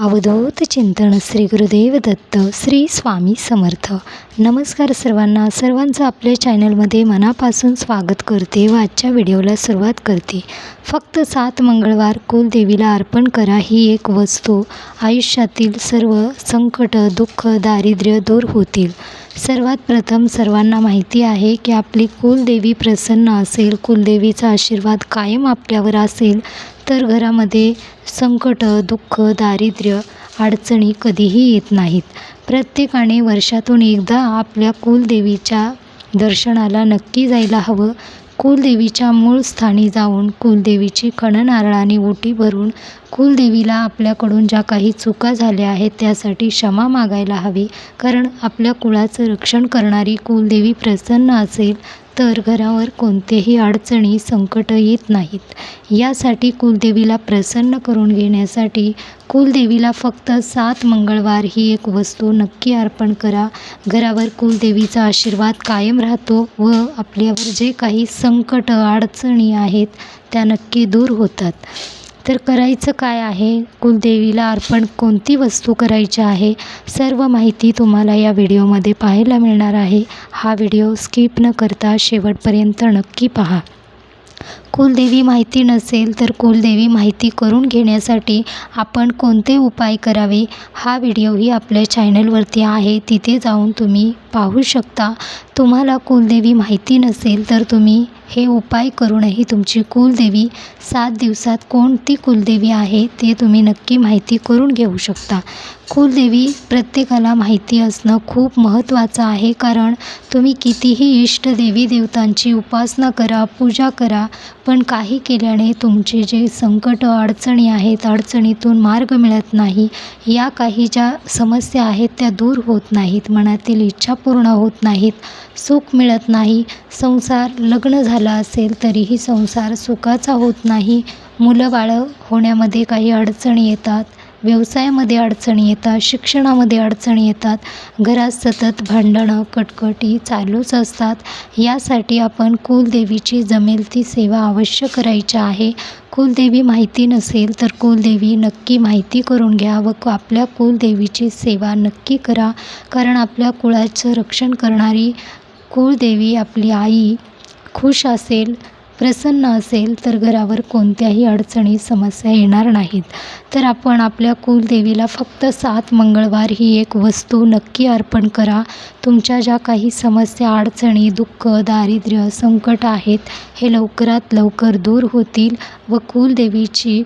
अवधूत चिंतन श्री गुरुदेव दत्त श्री स्वामी समर्थ। नमस्कार सर्वांचं आपल्या चॅनलमध्ये मनापासून स्वागत करते व आजच्या व्हिडिओला सुरुवात करते। फक्त 7 मंगळवार कुलदेवीला अर्पण करा। ही एक वस्तू आयुष्यातील सर्व संकट, दुःख, दारिद्र्य दूर होतील। सर्वात प्रथम सर्वांना माहिती आहे की आपली कुलदेवी प्रसन्न असेल, कुलदेवीचा आशीर्वाद कायम आपल्यावर असेल तर घरामध्ये संकट, दुःख, दारिद्र्य, अडचणी कधीही येत नाहीत। प्रत्येकाने वर्षातून एकदा आपल्या कुलदेवीच्या दर्शनाला नक्की जायला हवं। कुलदेवीच्या मूळ स्थानी जाऊन कुलदेवीची खणनारळाने ओटी भरून कुलदेवीला आपल्याकडून ज्या काही चुका झाल्या आहेत त्यासाठी क्षमा मागायला हवी। कारण आपल्या कुळाचं रक्षण करणारी कुलदेवी प्रसन्न असेल तर घरावर कोणतेही अडचणी, संकट येत नाहीत। यासाठी कुलदेवीला प्रसन्न करून घेण्यासाठी कुलदेवीला फक्त 7 मंगळवार ही एक वस्तू नक्की अर्पण करा। घरावर कुलदेवीचा आशीर्वाद कायम राहतो व आपल्यावर जे काही संकट, अडचणी आहेत त्या नक्की दूर होतात। तर करायचं काय आहे, कुलदेवीला अर्पण कोणती वस्तू करायची आहे, सर्व माहिती तुम्हाला या व्हिडिओमध्ये पाहायला मिळणार आहे। हा व्हिडिओ स्किप न करता शेवटपर्यंत नक्की पहा। कुलदेवी माहिती नसेल तर कुलदेवी माहिती करून घेण्यासाठी आपण कोणते उपाय करावे हा व्हिडिओही आपल्या चॅनलवरती आहे, तिथे जाऊन तुम्ही पाहू शकता। तुम्हाला कुलदेवी माहिती नसेल तर तुम्ही हे उपाय करूनही तुमची कुलदेवी 7 दिवसात कोणती कुलदेवी आहे ते तुम्ही नक्की माहिती करून घेऊ शकता। कुलदेवी प्रत्येकाला माहिती असणं खूप महत्त्वाचं आहे। कारण तुम्ही कितीही इष्ट देवी देवतांची उपासना करा, पूजा करा, पण काही केल्याने तुमचे जे संकट, अडचणी आहेत, अडचणीतून मार्ग मिळत नाही, या काही ज्या समस्या आहेत त्या दूर होत नाहीत, मनातील इच्छा पूर्ण होत नाहीत, सुख मिळत नाही, संसार, लग्न झालं असेल तरीही संसार सुखाचा होत नाही, मुलं बाळं होण्यामध्ये काही अडचणी येतात, व्यवसायामध्ये अडचणी येतात, शिक्षणामध्ये अडचणी येतात, घरात सतत भांडणं, कटकटी चालूच असतात। यासाठी आपण कुलदेवीची जमेल ती सेवा अवश्य करायची आहे। कुलदेवी माहिती नसेल तर कुलदेवी नक्की माहिती करून घ्या व आपल्या कुलदेवीची सेवा नक्की करा। कारण आपल्या कुळाचं रक्षण करणारी कुलदेवी आपली आई खुश असेल, प्रसन्न असेल तर घरावर कोणत्याही अडचणी, समस्या येणार नाहीत। तर आपण आपल्या कुलदेवीला फक्त 7 मंगळवार ही एक वस्तू नक्की अर्पण करा। तुमच्या ज्या काही समस्या, अडचणी, दुःख, दारिद्र्य, संकट आहेत हे लवकरात लवकर दूर होतील व कुलदेवीची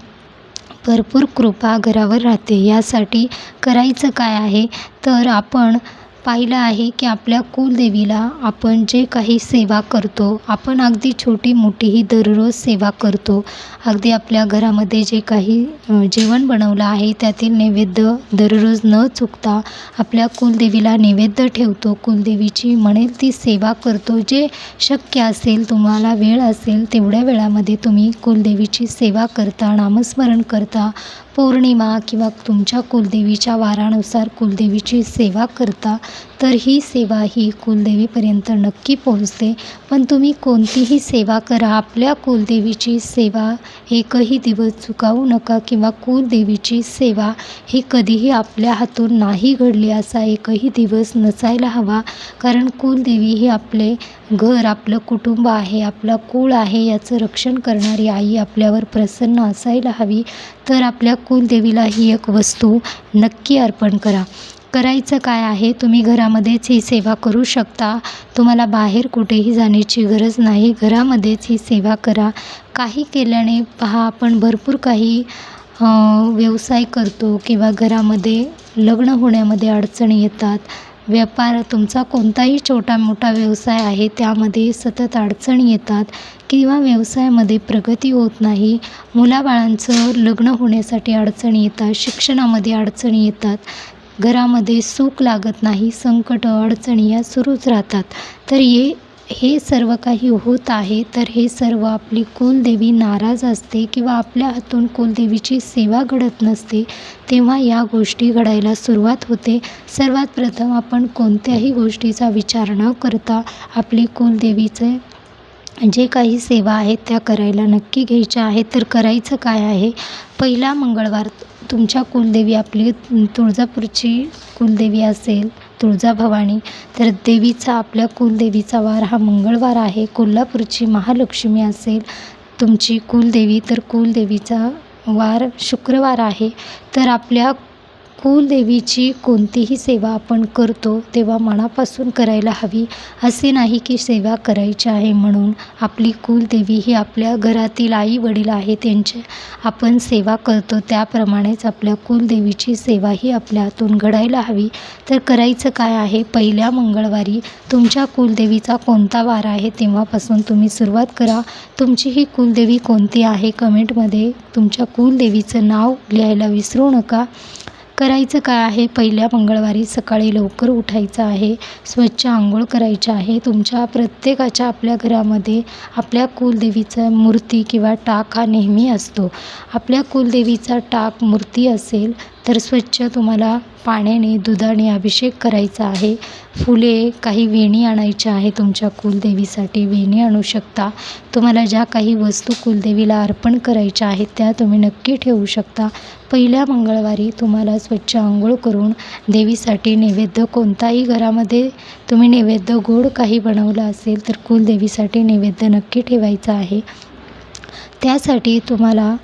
भरपूर कृपा घरावर राहते। यासाठी करायचं काय आहे तर आपण पाहिलं आहे की आपल्या कुलदेवीला आपण जे काही सेवा करतो, आपण अगदी छोटी मोठीही दररोज सेवा करतो। अगदी आपल्या घरामध्ये जे काही जेवण बनवलं आहे त्यातील नैवेद्य दररोज न चुकता आपल्या कुलदेवीला नैवेद्य ठेवतो, कुलदेवीची म्हणेल ती सेवा करतो। जे शक्य असेल, तुम्हाला वेळ असेल तेवढ्या वेळामध्ये तुम्ही कुलदेवीची सेवा करता, नामस्मरण करता, पौर्णिमा किंवा तुमच्या कुलदेवीच्या वारानुसार कुलदेवीची सेवा करता, तर ही सेवा ही कुलदेवीपर्यंत नक्की पोहोचते। पण तुम्ही कोणतीही सेवा करा, आपल्या कुलदेवीची सेवा एकही दिवस चुकावू नका किंवा कुलदेवीची सेवा ही कधीही आपल्या हातून नाही घडली असा एकही दिवस नसायला हवा। कारण कुलदेवी ही आपले घर, आपलं कुटुंब आहे, आपला कुळ आहे, याचं रक्षण करणारी आई आपल्यावर प्रसन्न असायला हवी। तर आपल्या कुलदेवीला ही एक वस्तू नक्की अर्पण करा। करायचं काय आहे, तुम्ही घरामध्येच ही सेवा करू शकता। तुम्हाला बाहेर कुठेही जाण्याची गरज नाही, घरामध्येच ही सेवा करा। काही केल्याने पहा, आपण भरपूर काही व्यवसाय करतो किंवा घरामध्ये लग्न होण्यामध्ये अडचणी येतात, व्यापार, तुमचा कोणताही छोटा मोठा व्यवसाय आहे त्यामध्ये सतत अडचणी येतात किंवा व्यवसायामध्ये प्रगती होत नाही, मुलाबाळांचं लग्न होण्यासाठी अडचणी येतात, शिक्षणामध्ये अडचणी येतात, घरामध्ये सुख लागत नाही, संकट, अडचणी या सुरूच राहतात। तर हे सर्व काही होत आहे तर हे सर्व आपली कुलदेवी नाराज असते किंवा आपल्या हातून कुलदेवीची सेवा घडत नसते, तेव्हा या गोष्टी घडायला सुरुवात होते। सर्वात प्रथम आपण कोणत्याही गोष्टीचा विचार न करता आपली कुलदेवीचे जे काही सेवा आहेत त्या करायला नक्की घ्यायच्या आहेत। तर करायचं काय आहे, पहिला मंगळवार तुमच्या कुलदेवी आपली तुळजापूरची कुलदेवी असेल तुळजाभवानी, तर देवीचा आपल्या कुलदेवीचा वार हा मंगळवार आहे. कोल्हापूरची महालक्ष्मी असेल तुमची कुलदेवी, तर कुलदेवीचा वार शुक्रवार आहे. तर आपल्या कुलदेवीची कोणतीही सेवा आपण करतो तेव्हा मनापासून करायला हवी. असे नाही की सेवा करायची आहे म्हणून. आपली कुलदेवी ही आपल्या घरातील आई वडील आहे, त्यांची आपण सेवा करतो, त्याप्रमाणेच आपल्या कुलदेवीची सेवा ही आपल्या हातून घडायला हवी. तर करायचं काय आहे, पहिल्या मंगळवारी तुमच्या कुलदेवीचा कोणता वार आहे तेव्हापासून तुम्ही सुरुवात करा. तुमची ही कुलदेवी कोणती आहे कमेंटमध्ये तुमच्या कुलदेवीचं नाव लिहायला विसरू नका. करायचं काय आहे, पहिल्या मंगळवारी सकाळी लवकर उठायचं आहे, स्वच्छ आंघोळ करायची आहे. तुमच्या प्रत्येकाच्या आपल्या घरामध्ये आपल्या कुलदेवीचा मूर्ती किंवा टाक हा नेहमी असतो. आपल्या कुलदेवीचा टाक मूर्ती असेल तर स्वच्छ तुम्हाला पाण्याने दुधाने अभिषेक करायचा आहे. फुले, काही वेणी आणायच्या आहे. तुमच्या कुलदेवीसाठी वेणी आणू शकता. तुम्हाला ज्या काही वस्तू कुलदेवीला अर्पण करायच्या आहेत त्या तुम्ही नक्की ठेवू शकता. पहिल्या मंगळवारी तुम्हाला स्वच्छ आंघोळ करून देवीसाठी नैवेद्य, कोणताही घरामध्ये तुम्ही नैवेद्य गोड काही बनवलं असेल तर कुलदेवीसाठी नैवेद्य नक्की ठेवायचा आहे. त्यासाठी तुम्हाला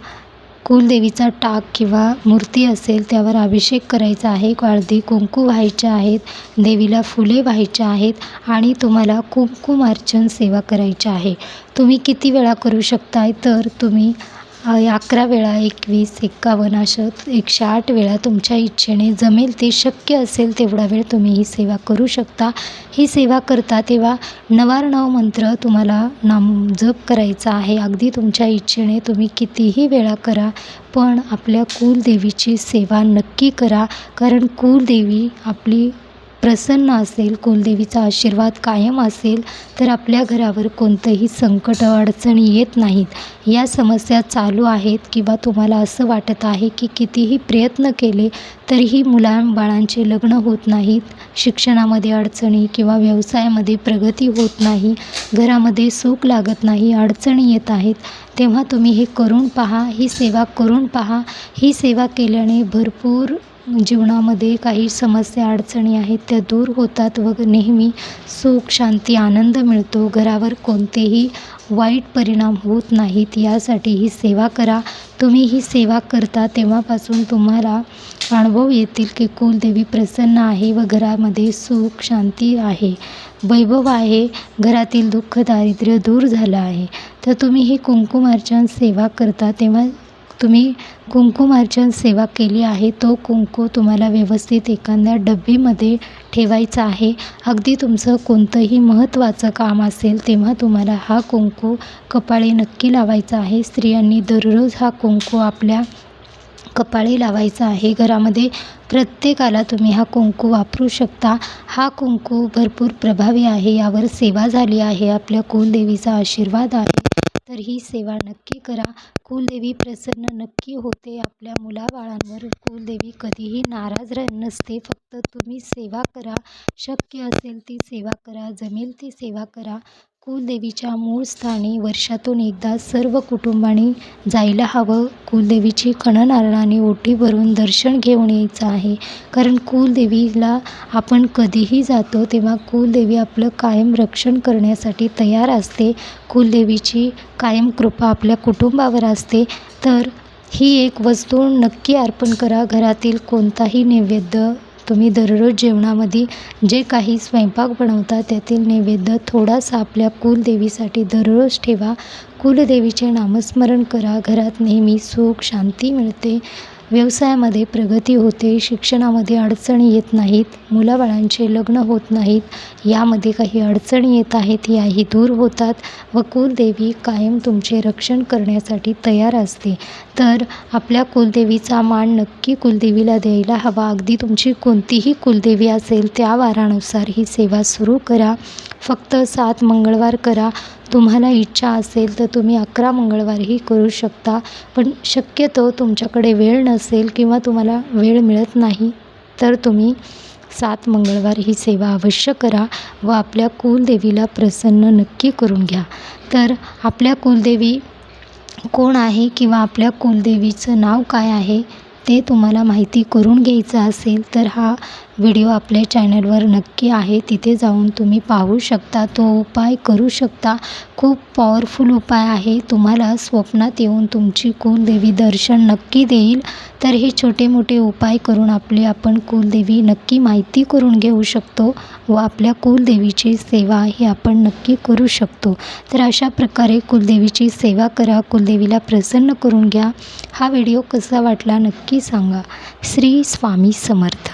कुलदेवीचा टाक किंवा मूर्ती असेल त्यावर अभिषेक करायचा आहे. हळदी कुंकू व्हायचे आहेत, देवीला फुले व्हायचे आहेत आणि तुम्हाला कुंकुमार्चन सेवा करायची आहे. तुम्ही किती वेळा करू शकताय, तर तुम्ही 11 वेळा, 21, 51 असं 108 वेळा तुमच्या इच्छेने जमेल ते, शक्य असेल तेवढा वेळ तुम्ही ही सेवा करू शकता. ही सेवा करता तेव्हा नवार्णव मंत्र तुम्हाला जप करायचा आहे. अगदी तुमच्या इच्छेने तुम्ही कितीही वेळा करा, पण आपल्या कुलदेवीची सेवा नक्की करा. कारण कुलदेवी आपली प्रसन्न असेल, कुलदेवीचा आशीर्वाद कायम असेल तर आपल्या घरावर कोणतंही संकट अडचणी येत नाहीत. या समस्या चालू आहेत किंवा तुम्हाला असं वाटत आहे की कितीही प्रयत्न केले तरीही मुलाबाळांचे लग्न होत नाहीत, शिक्षणामध्ये अडचणी किंवा व्यवसायामध्ये प्रगती होत नाही, घरामध्ये सुख लागत नाही, अडचणी येत आहेत, तेव्हा तुम्ही हे करून पहा, ही सेवा करून पहा. ही सेवा केल्याने भरपूर जीवनामध्ये काही समस्या अडचणी आहेत त्या दूर होतात व नेहमी सुख शांती आनंद मिळतो. घरावर कोणतेही वाईट परिणाम होत नाहीत. यासाठी ही सेवा करा. तुम्ही ही सेवा करता तेव्हापासून तुम्हाला अनुभव येतील की कुलदेवी प्रसन्न आहे व घरामध्ये सुख शांती आहे, वैभव आहे, घरातील दुःख दारिद्र्य दूर झालं आहे. तर तुम्ही ही कुंकुमार्चन सेवा करता तेव्हा तुम्ही कुंकुमार्चन सेवा केली आहे, तो कुंकू तुम्हाला व्यवस्थित एखाद्या डब्बीमध्ये ठेवायचा आहे. अगदी तुमचं कोणतंही महत्त्वाचं काम असेल तेव्हा तुम्हाला हा कुंकू कपाळी नक्की लावायचा आहे. स्त्रियांनी दररोज हा कुंकू आपल्या कपाळी लावायचा आहे. घरामध्ये प्रत्येकाला तुम्ही हा कुंकू वापरू शकता. हा कुंकू भरपूर प्रभावी आहे, यावर सेवा झाली आहे, आपल्या कुलदेवीचा आशीर्वाद आहे. तर ही सेवा नक्की करा. कुलदेवी प्रसन्न नक्की होते आपल्या मुलाबाळांवर. कुलदेवी कधीही नाराज नसते. फक्त तुम्ही सेवा करा, शक्य असेल ती सेवा करा, जमेल ती सेवा करा. कुलदेवीच्या मूळ स्थानी वर्षातून एकदा सर्व कुटुंबाने जायला हवं. कुलदेवीची खणनारळाने ओटी भरून दर्शन घेऊन यायचं आहे. कारण कुलदेवीला आपण कधीही जातो तेव्हा कुलदेवी आपलं कायम रक्षण करण्यासाठी तयार असते. कुलदेवीची कायम कृपा आपल्या कुटुंबावर असते. तर ही एक वस्तू नक्की अर्पण करा. घरातील कोणताही नैवेद्य तुम्ही दररोज जेवणामध्ये जे काही स्वयंपाक बनवता त्यातील नैवेद्य थोडासा आपल्या कुलदेवीसाठी दररोज ठेवा. कुलदेवीचे नामस्मरण करा. घरात नेहमी सुख शांती मिळते, व्यवसायामध्ये प्रगती होते, शिक्षणामध्ये अडचणी येत नाहीत, मुलाबाळांचे लग्न होत नाहीत, यामध्ये काही अडचणी येत आहेत याही दूर होतात व कुलदेवी कायम तुमचे रक्षण करण्यासाठी तयार असते. तर आपल्या कुलदेवीचा मान नक्की कुलदेवीला द्यायला हवा. अगदी तुमची कोणतीही कुलदेवी असेल त्या वारानुसार ही सेवा सुरू करा. फक्त 7 मंगळवार करा. तुम्हाला इच्छा असेल तर तुम्ही 11 मंगळवारही करू शकता, पण शक्यतो तुमच्याकडे वेळ नसेल किंवा तुम्हाला वेळ मिळत नाही तर तुम्ही 7 मंगळवार ही सेवा अवश्य करा व आपल्या कुलदेवीला प्रसन्न नक्की करून घ्या. तर आपल्या कुलदेवी कोण आहे किंवा आपल्या कुलदेवीचं नाव काय आहे ते तुम्हाला माहिती करून घ्यायचं असेल तर हा व्हिडिओ आपल्या चॅनलवर नक्की आहे, तिथे जाऊन तुम्ही पाहू शकता, तो उपाय करू शकता. खूप पॉवरफुल उपाय आहे. तुम्हाला स्वप्नात येऊन तुमची कुलदेवी दर्शन नक्की देईल. तर हे छोटे मोठे उपाय करून आपण कुलदेवी नक्की माहिती करून घेऊ शकतो व आपल्या कुलदेवीची सेवा ही आपण नक्की करू शकतो. तर अशा प्रकारे कुलदेवीची सेवा करा, कुलदेवीला प्रसन्न करून घ्या. हा व्हिडिओ कसा वाटला नक्की सांगा. श्री स्वामी समर्थ.